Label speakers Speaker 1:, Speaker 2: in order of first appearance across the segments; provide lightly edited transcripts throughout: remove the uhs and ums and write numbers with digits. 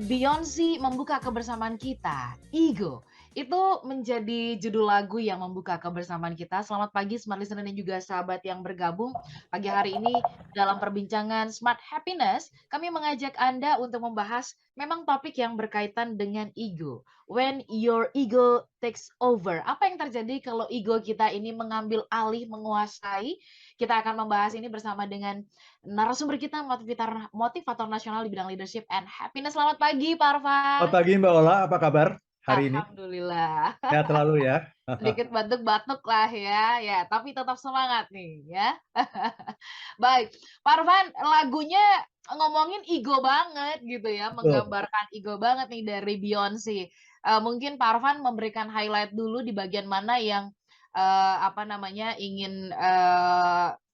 Speaker 1: Beyonce membuka kebersamaan kita, Ego. Itu menjadi judul lagu yang membuka kebersamaan kita. Selamat pagi Smart Listener dan juga sahabat yang bergabung pagi hari ini dalam perbincangan Smart Happiness. Kami mengajak Anda untuk membahas memang topik yang berkaitan dengan ego. When your ego takes over. Apa yang terjadi kalau ego kita ini mengambil alih, menguasai? Kita akan membahas ini bersama dengan narasumber kita motivator nasional di bidang leadership and happiness. Selamat pagi, Pak
Speaker 2: Selamat
Speaker 1: Arfan.
Speaker 2: pagi Mbak Ola, apa kabar hari ini?
Speaker 1: Alhamdulillah.
Speaker 2: Sehat selalu ya.
Speaker 1: Sedikit batuk-batuk lah ya, ya, tapi tetap semangat nih ya. Baik, Pak Arfan, lagunya ngomongin ego banget gitu ya,
Speaker 2: Betul.
Speaker 1: menggambarkan ego banget nih dari Beyonce. Mungkin Pak Arfan memberikan highlight dulu di bagian mana yang apa namanya ingin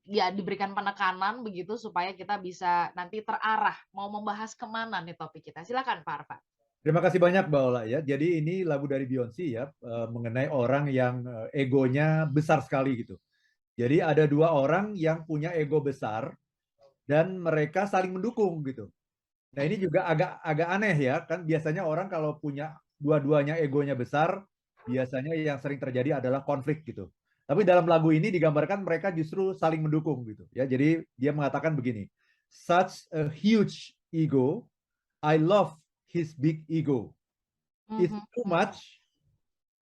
Speaker 1: ya diberikan penekanan begitu supaya kita bisa nanti terarah mau membahas kemana nih topik kita. Silakan Pak Arfan.
Speaker 2: Terima kasih banyak Mbak Ola ya. Jadi ini lagu dari Beyonce ya, mengenai orang yang egonya besar sekali gitu. Jadi ada dua orang yang punya ego besar dan mereka saling mendukung gitu. Nah ini juga agak aneh ya, kan biasanya orang kalau punya dua-duanya egonya besar, biasanya yang sering terjadi adalah konflik gitu. Tapi dalam lagu ini digambarkan mereka justru saling mendukung gitu ya. Jadi dia mengatakan begini, such a huge ego, I love his big ego. It's
Speaker 1: Mhm,
Speaker 2: too
Speaker 1: mhm,
Speaker 2: much,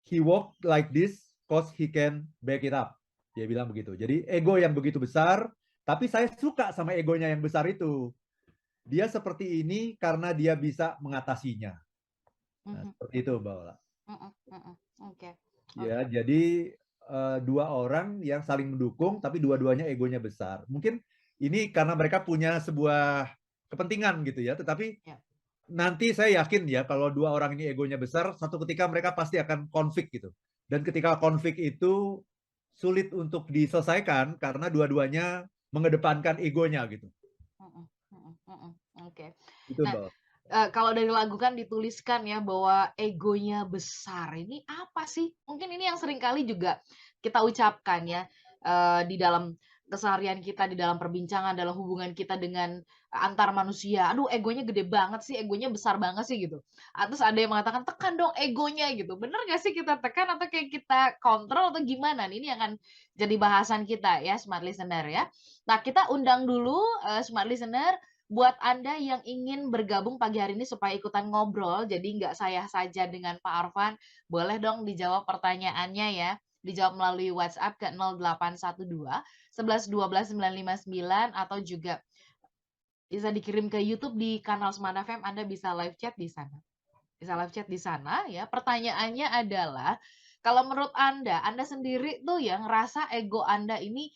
Speaker 2: he walk like this cause he can back it up. Dia bilang begitu. Jadi ego yang begitu besar, tapi saya suka sama egonya yang besar itu. Dia seperti ini karena dia bisa mengatasinya. Nah,
Speaker 1: mhm,
Speaker 2: seperti itu, Mbak Ola.
Speaker 1: mhm, mhm. Oke,
Speaker 2: Ya,
Speaker 1: oke.
Speaker 2: jadi dua orang yang saling mendukung, tapi dua-duanya egonya besar. Mungkin ini karena mereka punya sebuah kepentingan gitu ya. Tetapi
Speaker 1: Ya.
Speaker 2: nanti saya yakin ya, kalau dua orang ini egonya besar, satu ketika mereka pasti akan konflik gitu. Dan ketika konflik itu sulit untuk diselesaikan karena dua-duanya mengedepankan egonya gitu.
Speaker 1: Mhm, mhm, mhm. Oke.
Speaker 2: Itu,
Speaker 1: Nah,
Speaker 2: Mbak.
Speaker 1: kalau dari lagu kan dituliskan ya bahwa egonya besar. Ini apa sih? Mungkin ini yang sering kali juga kita ucapkan ya, di dalam keseharian kita, di dalam perbincangan, dalam hubungan kita dengan antar manusia. "Aduh egonya gede banget sih, egonya besar banget sih," gitu. Terus ada yang mengatakan, "Tekan dong egonya," gitu. Bener nggak sih kita tekan atau kayak kita kontrol atau gimana nih? Ini akan jadi bahasan kita ya, smart listener ya. Nah, kita undang dulu, smart listener buat Anda yang ingin bergabung pagi hari ini supaya ikutan ngobrol, jadi nggak saya saja dengan Pak Arfan, boleh dong dijawab pertanyaannya ya. Dijawab melalui WhatsApp ke 0812 11 12 959 atau juga bisa dikirim ke YouTube di kanal Smart FM, Anda bisa live chat di sana. Bisa live chat di sana ya. Pertanyaannya adalah, kalau menurut Anda sendiri tuh ya ngerasa ego Anda ini,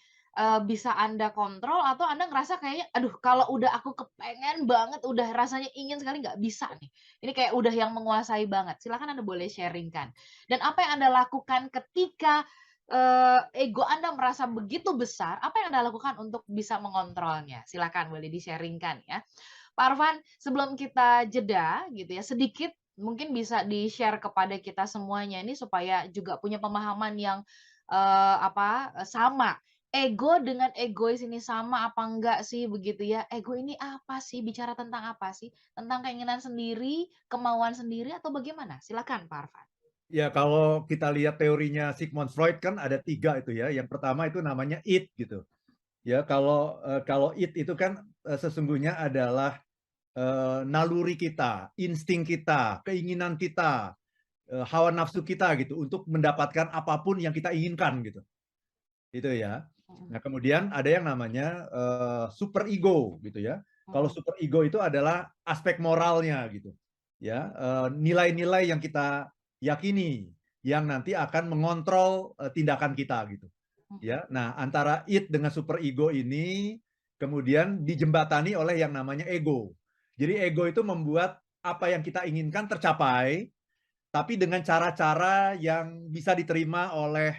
Speaker 1: bisa Anda kontrol atau Anda ngerasa kayaknya, "Aduh kalau udah aku kepengen banget, udah rasanya ingin sekali nggak bisa nih." Ini kayak udah yang menguasai banget. Silakan Anda boleh sharing-kan. Dan apa yang Anda lakukan ketika, ego Anda merasa begitu besar, apa yang Anda lakukan untuk bisa mengontrolnya? Silakan boleh di-sharing-kan ya. Pak Arfan, sebelum kita jeda gitu ya, sedikit mungkin bisa di-share kepada kita semuanya ini supaya juga punya pemahaman yang, sama. Ego dengan egois ini sama apa enggak sih begitu ya? Ego ini apa sih? Bicara tentang apa sih? Tentang keinginan sendiri, kemauan sendiri atau bagaimana? Silakan Pak Arfan.
Speaker 2: Ya, kalau kita lihat teorinya Sigmund Freud kan ada tiga itu ya. Yang pertama itu namanya id gitu. Ya, kalau id itu kan sesungguhnya adalah naluri kita, insting kita, keinginan kita, hawa nafsu kita gitu untuk mendapatkan apapun yang kita inginkan gitu. Itu ya.
Speaker 1: Mhm,
Speaker 2: Nah, kemudian ada yang namanya super ego gitu ya. Kalau
Speaker 1: mhm,
Speaker 2: super ego itu adalah aspek moralnya gitu. Ya, nilai-nilai yang kita yakini yang nanti akan mengontrol tindakan kita gitu.
Speaker 1: mhm,
Speaker 2: Ya. Nah, antara id dengan super ego ini kemudian dijembatani oleh yang namanya ego. Jadi ego itu membuat apa yang kita inginkan tercapai tapi dengan cara-cara yang bisa diterima oleh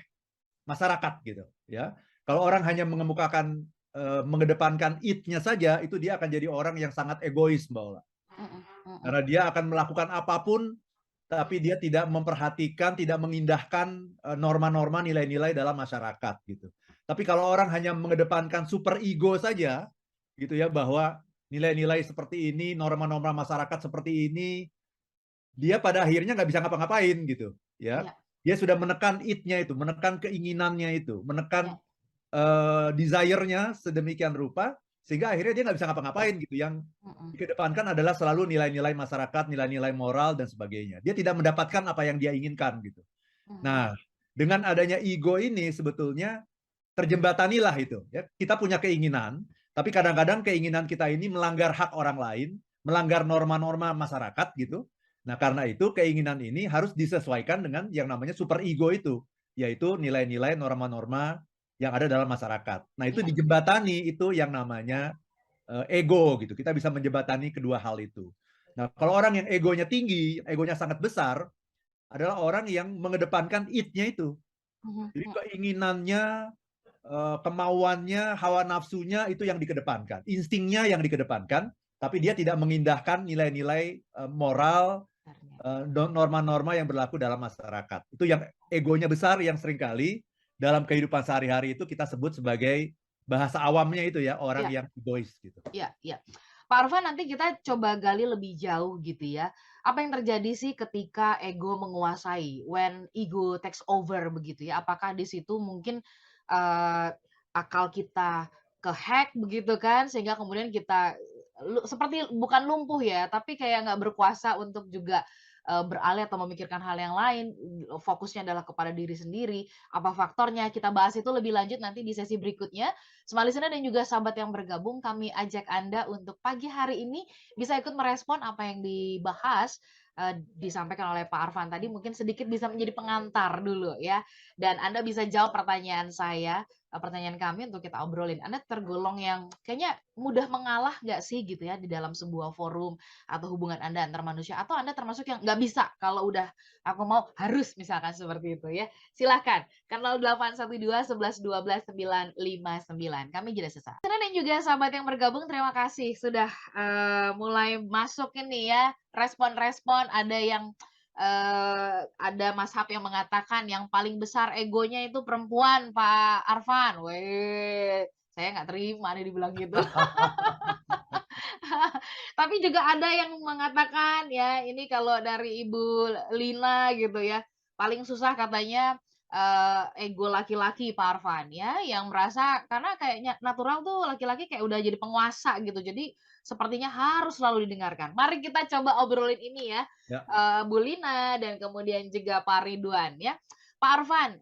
Speaker 2: masyarakat gitu ya. Kalau orang hanya mengemukakan mengedepankan id-nya saja, itu dia akan jadi orang yang sangat egois, Mbak Ola.
Speaker 1: mhm, mhm,
Speaker 2: Karena dia akan melakukan apapun tapi dia tidak memperhatikan, tidak mengindahkan norma-norma nilai-nilai dalam masyarakat gitu. Tapi kalau orang hanya mengedepankan super ego saja gitu ya, bahwa nilai-nilai seperti ini, norma-norma masyarakat seperti ini, dia pada akhirnya nggak bisa ngapa-ngapain gitu, ya.
Speaker 1: Ya,
Speaker 2: Dia sudah menekan it-nya itu, menekan keinginannya itu, menekan
Speaker 1: ya.
Speaker 2: desire-nya sedemikian rupa sehingga akhirnya dia nggak bisa ngapa-ngapain gitu. Yang
Speaker 1: Mm-mm.
Speaker 2: dikedepankan adalah selalu nilai-nilai masyarakat, nilai-nilai moral dan sebagainya. Dia tidak mendapatkan apa yang dia inginkan gitu.
Speaker 1: Mhm.
Speaker 2: Nah, dengan adanya ego ini sebetulnya terjembatanilah itu. Ya, kita punya keinginan, tapi kadang-kadang keinginan kita ini melanggar hak orang lain, melanggar norma-norma masyarakat gitu. Nah, karena itu keinginan ini harus disesuaikan dengan yang namanya super ego itu, yaitu nilai-nilai norma-norma yang ada dalam masyarakat. Nah, itu
Speaker 1: Iya.
Speaker 2: dijembatani itu yang namanya ego gitu. Kita bisa menjembatani kedua hal itu. Nah, kalau orang yang egonya tinggi, egonya sangat besar, adalah orang yang mengedepankan it-nya itu.
Speaker 1: Mhm,
Speaker 2: Jadi
Speaker 1: mhm.
Speaker 2: keinginannya, kemauannya, hawa nafsunya itu yang dikedepankan, instingnya yang dikedepankan, tapi dia tidak mengindahkan nilai-nilai moral,
Speaker 1: Sebenarnya.
Speaker 2: norma-norma yang berlaku dalam masyarakat. Itu yang egonya besar, yang seringkali dalam kehidupan sehari-hari itu kita sebut sebagai bahasa awamnya itu ya, orang
Speaker 1: Iya,
Speaker 2: yang egois gitu.
Speaker 1: iya, iya. Pak Arfan, nanti kita coba gali lebih jauh gitu ya. Apa yang terjadi sih ketika ego menguasai, when ego takes over begitu ya? Apakah di situ mungkin eee, akal kita ke-hack begitu kan, sehingga kemudian kita seperti bukan lumpuh ya, tapi kayak nggak berkuasa untuk juga beralih atau memikirkan hal yang lain, fokusnya adalah kepada diri sendiri. Apa faktornya? Kita bahas itu lebih lanjut nanti di sesi berikutnya. Semua listener dan juga sahabat yang bergabung, kami ajak Anda untuk pagi hari ini bisa ikut merespon apa yang dibahas, disampaikan oleh Pak Arfan tadi, mungkin sedikit bisa menjadi pengantar dulu ya. Dan Anda bisa jawab pertanyaan saya, pertanyaan kami untuk kita obrolin. Anda tergolong yang kayaknya mudah mengalah nggak sih gitu ya di dalam sebuah forum atau hubungan Anda antar manusia, atau Anda termasuk yang nggak bisa kalau udah aku mau harus misalkan seperti itu ya. Silahkan kan 0812 11 12 959. Kami jeda sesaat. Dan juga sahabat yang bergabung, terima kasih sudah mulai masuk ini ya, respon-respon. Ada yang ada Mas Hap yang mengatakan yang paling besar egonya itu perempuan, Pak Arfan. Weh, saya nggak terima nih dibilang gitu. Tapi juga ada yang mengatakan ya, ini kalau dari Ibu Lina gitu ya, paling susah katanya, ego laki-laki Pak Arfan ya, yang merasa karena kayaknya natural tuh laki-laki kayak udah jadi penguasa gitu, jadi sepertinya harus selalu didengarkan. Mari kita coba obrolin ini ya,
Speaker 2: Ya.
Speaker 1: Bu Lina dan kemudian juga Pak Ridwan ya. Pak Arfan,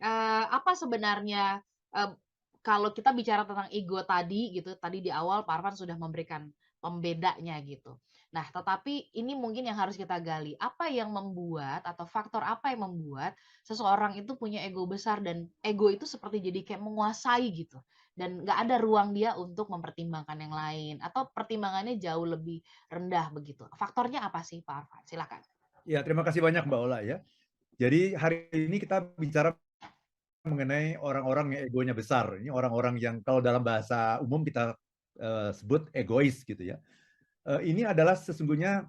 Speaker 1: apa sebenarnya, eee, kalau kita bicara tentang ego tadi gitu, tadi di awal Pak Arfan sudah memberikan pembedanya gitu. Nah, tetapi ini mungkin yang harus kita gali. Apa yang membuat atau faktor apa yang membuat seseorang itu punya ego besar dan ego itu seperti jadi kayak menguasai gitu. Dan nggak ada ruang dia untuk mempertimbangkan yang lain atau pertimbangannya jauh lebih rendah begitu. Faktornya apa sih Pak Arfan? Silakan.
Speaker 2: Ya, terima kasih banyak Mbak Ola ya. Jadi hari ini kita bicara mengenai orang-orang yang egonya besar. Ini orang-orang yang kalau dalam bahasa umum kita sebut egois gitu ya. Ini adalah sesungguhnya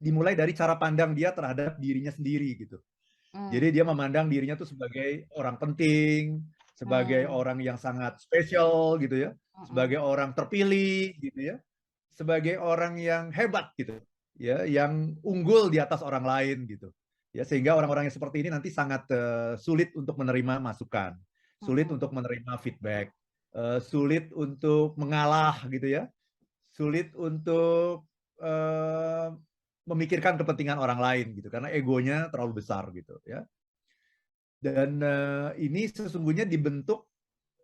Speaker 2: dimulai dari cara pandang dia terhadap dirinya sendiri gitu.
Speaker 1: Hmm,
Speaker 2: Jadi dia memandang dirinya tuh sebagai orang penting, sebagai
Speaker 1: hmm,
Speaker 2: orang yang sangat spesial gitu ya,
Speaker 1: mhm,
Speaker 2: sebagai orang terpilih gitu ya, sebagai orang yang hebat gitu, ya, yang unggul di atas orang lain gitu. Ya, sehingga orang-orang yang seperti ini nanti sangat sulit untuk menerima masukan, sulit
Speaker 1: mhm,
Speaker 2: untuk menerima feedback, sulit untuk mengalah gitu ya, sulit untuk memikirkan kepentingan orang lain gitu karena egonya terlalu besar gitu ya. Dan ini sesungguhnya dibentuk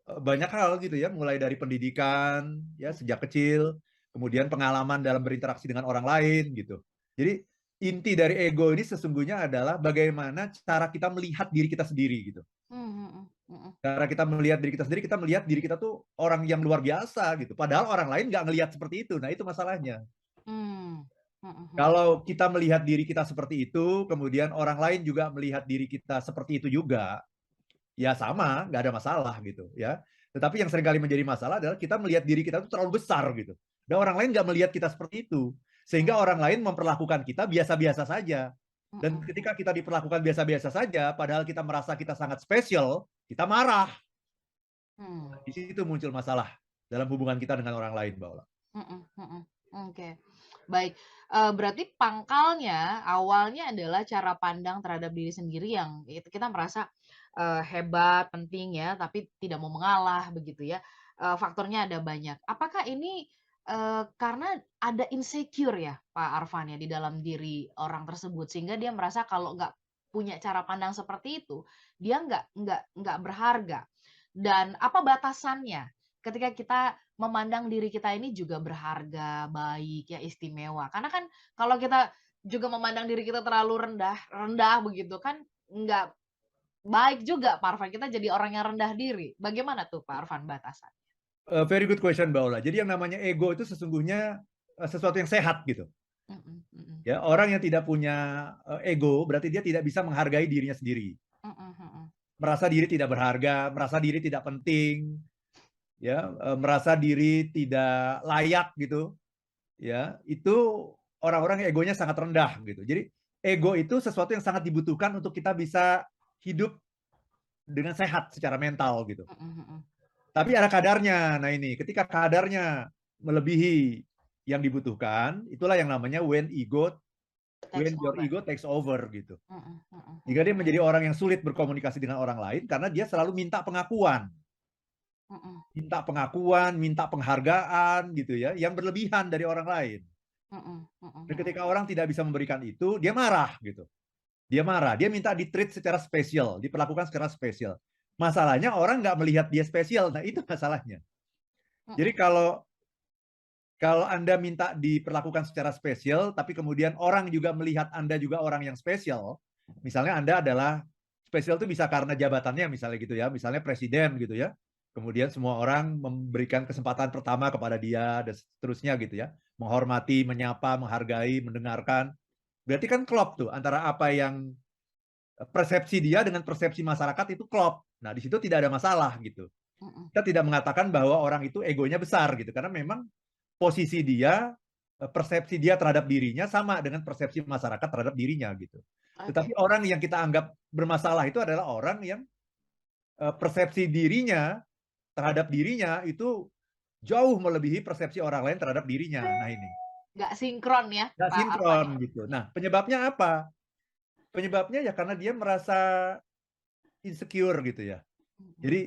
Speaker 2: banyak hal gitu ya, mulai dari pendidikan ya sejak kecil, kemudian pengalaman dalam berinteraksi dengan orang lain gitu. Jadi inti dari ego ini sesungguhnya adalah bagaimana cara kita melihat diri kita sendiri gitu.
Speaker 1: mhm, mhm,
Speaker 2: Cara kita melihat diri kita melihat diri kita tuh orang yang luar biasa gitu. Padahal orang lain nggak ngelihat seperti itu. Nah itu masalahnya.
Speaker 1: mhm, mhm, mhm,
Speaker 2: Kalau kita melihat diri kita seperti itu, kemudian orang lain juga melihat diri kita seperti itu juga, ya sama, nggak ada masalah gitu ya. Tetapi yang seringkali menjadi masalah adalah kita melihat diri kita itu terlalu besar gitu. Dan orang lain nggak melihat kita seperti itu. Sehingga
Speaker 1: mhm,
Speaker 2: orang lain memperlakukan kita biasa-biasa saja. Dan
Speaker 1: mhm,
Speaker 2: ketika kita diperlakukan biasa-biasa saja, padahal kita merasa kita sangat spesial, kita marah.
Speaker 1: mhm.
Speaker 2: Di situ muncul masalah dalam hubungan kita dengan orang lain, Mbak Ola.
Speaker 1: Mhm mhm. Oke, baik, berarti pangkalnya, awalnya adalah cara pandang terhadap diri sendiri yang kita merasa, hebat, penting ya, tapi tidak mau mengalah begitu ya, faktornya ada banyak. Apakah ini, karena ada insecure ya, Pak Arfan ya, di dalam diri orang tersebut, sehingga dia merasa kalau nggak punya cara pandang seperti itu, dia nggak berharga? Dan apa batasannya ketika kita memandang diri kita ini juga berharga, baik, ya, istimewa. Karena kan kalau kita juga memandang diri kita terlalu rendah rendah begitu kan nggak baik juga Pak Arfan, kita jadi orang yang rendah diri. Bagaimana tuh Pak Arfan batasan?
Speaker 2: Very good question, Mbak Ola. Jadi yang namanya ego itu sesungguhnya sesuatu yang sehat gitu.
Speaker 1: Mhm mhm.
Speaker 2: Ya, orang yang tidak punya ego berarti dia tidak bisa menghargai dirinya sendiri.
Speaker 1: Mhm mhm.
Speaker 2: Merasa diri tidak berharga, merasa diri tidak penting, ya, merasa diri tidak layak gitu, ya. Itu orang-orang yang egonya sangat rendah gitu. Jadi ego itu sesuatu yang sangat dibutuhkan untuk kita bisa hidup dengan sehat secara mental gitu.
Speaker 1: Mhm mhm.
Speaker 2: Tapi ada kadarnya. Nah ini, ketika kadarnya melebihi yang dibutuhkan, itulah yang namanya
Speaker 1: Takes
Speaker 2: when your
Speaker 1: over.
Speaker 2: ego takes over gitu.
Speaker 1: Mhm mhm
Speaker 2: Jika
Speaker 1: mhm.
Speaker 2: dia menjadi orang yang sulit berkomunikasi dengan orang lain karena dia selalu
Speaker 1: Mhm.
Speaker 2: minta pengargaan gitu ya, yang berlebihan dari orang lain.
Speaker 1: Mhm mhm
Speaker 2: Dan
Speaker 1: mhm.
Speaker 2: ketika orang tidak bisa memberikan itu, dia marah gitu. Dia marah, dia minta di-treat secara spesial, diperlakukan secara spesial. Masalahnya orang nggak melihat dia spesial, nah itu masalahnya. Jadi
Speaker 1: Mhm.
Speaker 2: kalau kalau Anda minta diperlakukan secara spesial, tapi kemudian orang juga melihat Anda juga orang yang spesial, misalnya Anda adalah spesial itu bisa karena jabatannya misalnya gitu ya, misalnya presiden gitu ya. Kemudian semua orang memberikan kesempatan pertama kepada dia dan seterusnya gitu ya. Menghormati, menyapa, menghargai, mendengarkan. Berarti kan klop tuh antara apa yang persepsi dia dengan persepsi masyarakat itu klop. Nah, di situ tidak ada masalah gitu.
Speaker 1: Mhm.
Speaker 2: Kita tidak mengatakan bahwa orang itu egonya besar gitu karena memang posisi dia, persepsi dia terhadap dirinya sama dengan persepsi masyarakat terhadap dirinya gitu.
Speaker 1: Oke.
Speaker 2: Tetapi orang yang kita anggap bermasalah itu adalah orang yang persepsi dirinya terhadap dirinya itu jauh melebihi persepsi orang lain terhadap dirinya. Nah ini,
Speaker 1: Nggak sinkron ya
Speaker 2: nggak
Speaker 1: Pak Arfan
Speaker 2: sinkron
Speaker 1: ya?
Speaker 2: gitu. Nah penyebabnya apa? Penyebabnya ya karena dia merasa insecure gitu ya.
Speaker 1: Mhm.
Speaker 2: Jadi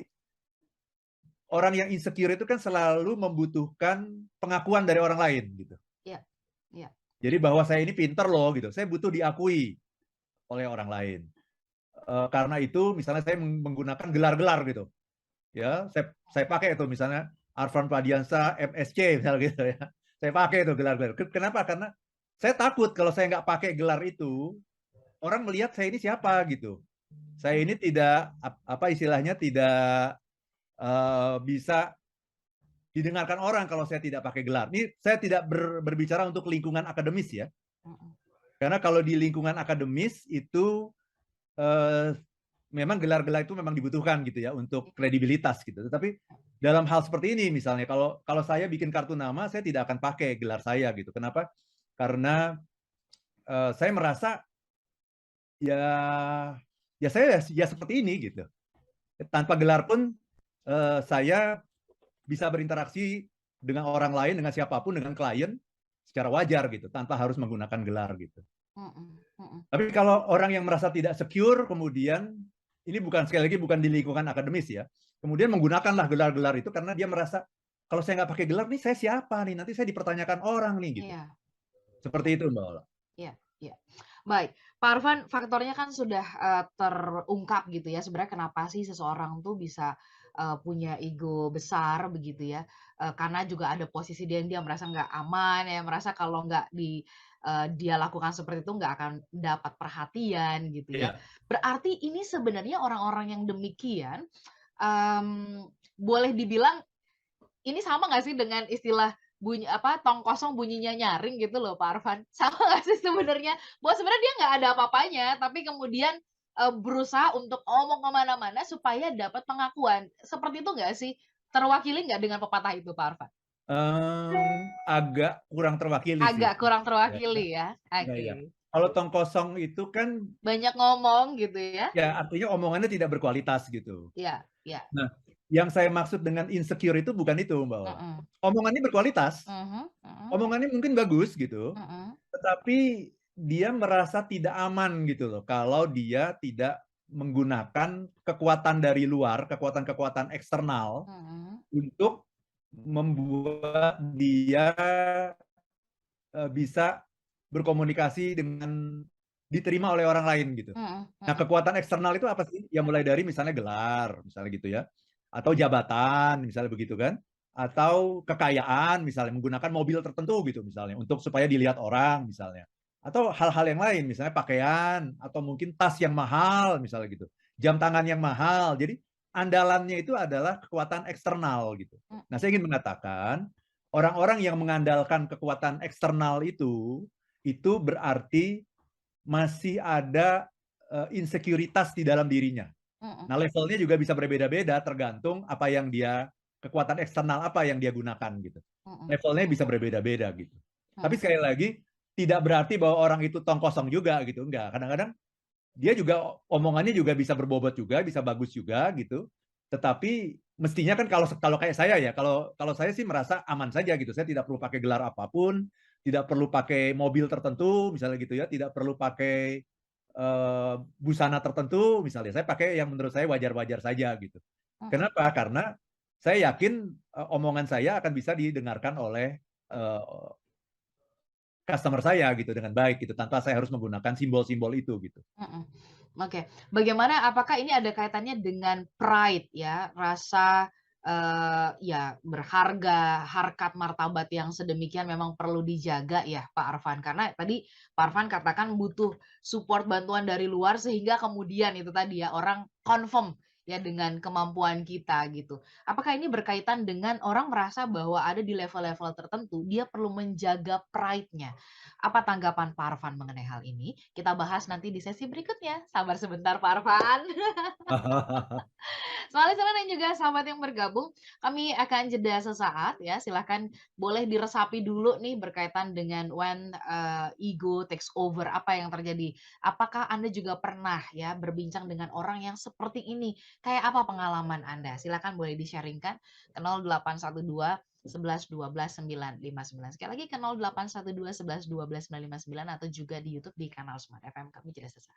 Speaker 2: orang yang insecure itu kan selalu membutuhkan pengakuan dari orang lain gitu.
Speaker 1: Iya iya.
Speaker 2: Jadi bahwa saya ini pinter loh gitu. Saya butuh diakui oleh orang lain. Karena itu misalnya saya menggunakan gelar-gelar gitu. Ya, saya pakai itu misalnya Arfan Pradiansa MSC misalnya gitu ya. Saya pakai itu gelar-gelar. Kenapa? Karena saya takut kalau saya nggak pakai gelar itu, orang melihat saya ini siapa gitu. Saya ini tidak apa istilahnya tidak bisa didengarkan orang kalau saya tidak pakai gelar. Ini saya tidak berbicara untuk lingkungan akademis ya.
Speaker 1: Mhm.
Speaker 2: Karena kalau di lingkungan akademis itu eh, memang gelar-gelar itu memang dibutuhkan gitu ya untuk kredibilitas gitu. Tetapi dalam hal seperti ini misalnya kalau kalau saya bikin kartu nama saya tidak akan pakai gelar saya gitu. Kenapa? Karena saya merasa ya ya saya ya seperti ini gitu. Tanpa gelar pun saya bisa berinteraksi dengan orang lain, dengan siapapun, dengan klien secara wajar gitu, tanpa harus menggunakan gelar gitu.
Speaker 1: Mhm mhm.
Speaker 2: Tapi kalau orang yang merasa tidak secure, kemudian ini bukan sekali lagi bukan di lingkungan akademis ya, kemudian menggunakanlah gelar-gelar itu karena dia merasa kalau saya nggak pakai gelar nih saya siapa nih, nanti saya dipertanyakan orang nih gitu.
Speaker 1: Iya.
Speaker 2: Seperti itu Mbak Ola.
Speaker 1: Iya iya. Baik, Pak Arfan, faktornya kan sudah, terungkap gitu ya, sebenarnya kenapa sih seseorang tuh bisa, punya ego besar begitu ya, karena juga ada posisi dia merasa nggak aman ya, merasa kalau nggak dia lakukan seperti itu nggak akan dapat perhatian gitu ya.
Speaker 2: Iya.
Speaker 1: Berarti ini sebenarnya orang-orang yang demikian, boleh dibilang ini sama nggak sih dengan istilah bunyi apa, tong kosong bunyinya nyaring gitu loh Pak Arfan? Sama nggak sih sebenarnya? Bahwa sebenarnya dia nggak ada apa-apanya, tapi kemudian, berusaha untuk ngomong ke mana-mana supaya dapat pengakuan. Seperti itu nggak sih? Terwakili nggak dengan pepatah itu Pak Arfan?
Speaker 2: Agak kurang terwakili sih.
Speaker 1: Agak kurang
Speaker 2: Ya,
Speaker 1: terwakili ya?
Speaker 2: ya,
Speaker 1: Oke.
Speaker 2: ya. Kalau tong kosong itu kan
Speaker 1: Banyak ngomong gitu ya?
Speaker 2: ya artinya omongannya tidak berkualitas gitu.
Speaker 1: Iya iya.
Speaker 2: Nah, yang saya maksud dengan insecure itu bukan itu, Mbak Ola.
Speaker 1: Mhm.
Speaker 2: Omongannya berkualitas,
Speaker 1: Mhm mhm
Speaker 2: omongannya mungkin bagus gitu,
Speaker 1: mhm
Speaker 2: tetapi dia merasa tidak aman gitu loh kalau dia tidak menggunakan kekuatan dari luar, kekuatan-kekuatan eksternal
Speaker 1: mhm
Speaker 2: untuk membuat dia bisa berkomunikasi dengan diterima oleh orang lain gitu.
Speaker 1: mhm
Speaker 2: Nah,
Speaker 1: mhm
Speaker 2: kekuatan eksternal itu apa sih? Ya mulai dari misalnya gelar, misalnya gitu ya, atau jabatan, misalnya begitu kan, atau kekayaan, misalnya menggunakan mobil tertentu gitu, misalnya untuk supaya dilihat orang, misalnya, atau hal-hal yang lain, misalnya pakaian, atau mungkin tas yang mahal, misalnya gitu, jam tangan yang mahal. Jadi andalannya itu adalah kekuatan eksternal gitu. Nah, saya ingin mengatakan orang-orang yang mengandalkan kekuatan eksternal itu berarti masih ada insekuritas di dalam dirinya.
Speaker 1: mhm
Speaker 2: Nah, levelnya juga bisa berbeda-beda tergantung apa yang dia kekuatan eksternal apa yang dia gunakan gitu.
Speaker 1: mhm
Speaker 2: Levelnya bisa berbeda-beda gitu. Tapi
Speaker 1: mhm
Speaker 2: sekali lagi tidak berarti bahwa orang itu tong kosong juga gitu. Enggak, kadang-kadang dia juga omongannya juga bisa berbobot juga, bisa bagus juga gitu. Tetapi mestinya kan kalau kalau kayak saya ya, kalau kalau saya sih merasa aman saja gitu. Saya tidak perlu pakai gelar apapun, tidak perlu pakai mobil tertentu misalnya gitu ya, tidak perlu pakai busana tertentu misalnya. Saya pakai yang menurut saya wajar-wajar saja gitu.
Speaker 1: mhm.
Speaker 2: Kenapa? Karena saya yakin omongan saya akan bisa didengarkan oleh customer saya gitu dengan baik gitu tanpa saya harus menggunakan simbol-simbol itu gitu.
Speaker 1: Mhm. Oke. Bagaimana apakah ini ada kaitannya dengan pride ya, rasa, ya berharga, harkat martabat yang sedemikian memang perlu dijaga ya, Pak Arfan? Karena tadi Pak Arfan katakan butuh support bantuan dari luar sehingga kemudian itu tadi ya, orang confirm ya dengan kemampuan kita gitu. Apakah ini berkaitan dengan orang merasa bahwa ada di level-level tertentu, dia perlu menjaga pride-nya? Apa tanggapan Pak Arfan mengenai hal ini? Kita bahas nanti di sesi berikutnya. Sabar sebentar Pak Arfan. Soalnya listener dan juga sahabat yang bergabung, kami akan jeda sesaat ya. Silahkan boleh diresapi dulu nih berkaitan dengan when ego takes over, apa yang terjadi. Apakah Anda juga pernah ya berbincang dengan orang yang seperti ini? Kayak apa pengalaman Anda? Silakan boleh di-sharingkan ke 0812 11 12 959. Sekali lagi ke 0812 11 12 959 atau juga di YouTube di kanal Smart FM. Kami jeda sesaat.